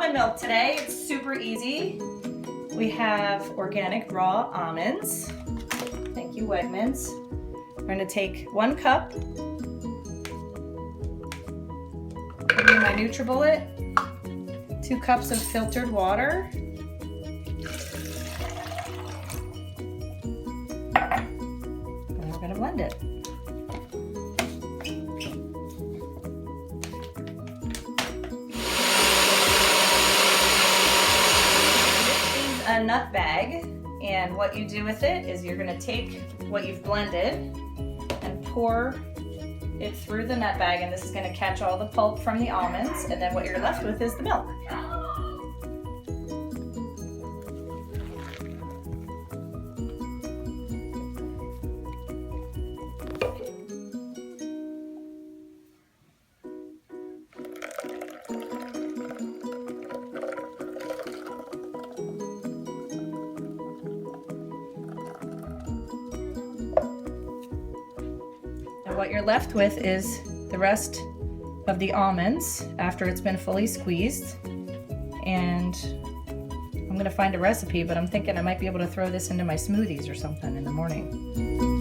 almond milk today. It's super easy. We have organic raw almonds. Thank you, Wegmans. We're going to take 1 cup. Put in my NutriBullet. 2 cups of filtered water. And we're going to blend it. A nut bag, and what you do with it is you're going to take what you've blended and pour it through the nut bag, and this is going to catch all the pulp from the almonds, and then what you're left with is the milk. What you're left with is the rest of the almonds after it's been fully squeezed. And I'm gonna find a recipe, but I'm thinking I might be able to throw this into my smoothies or something in the morning.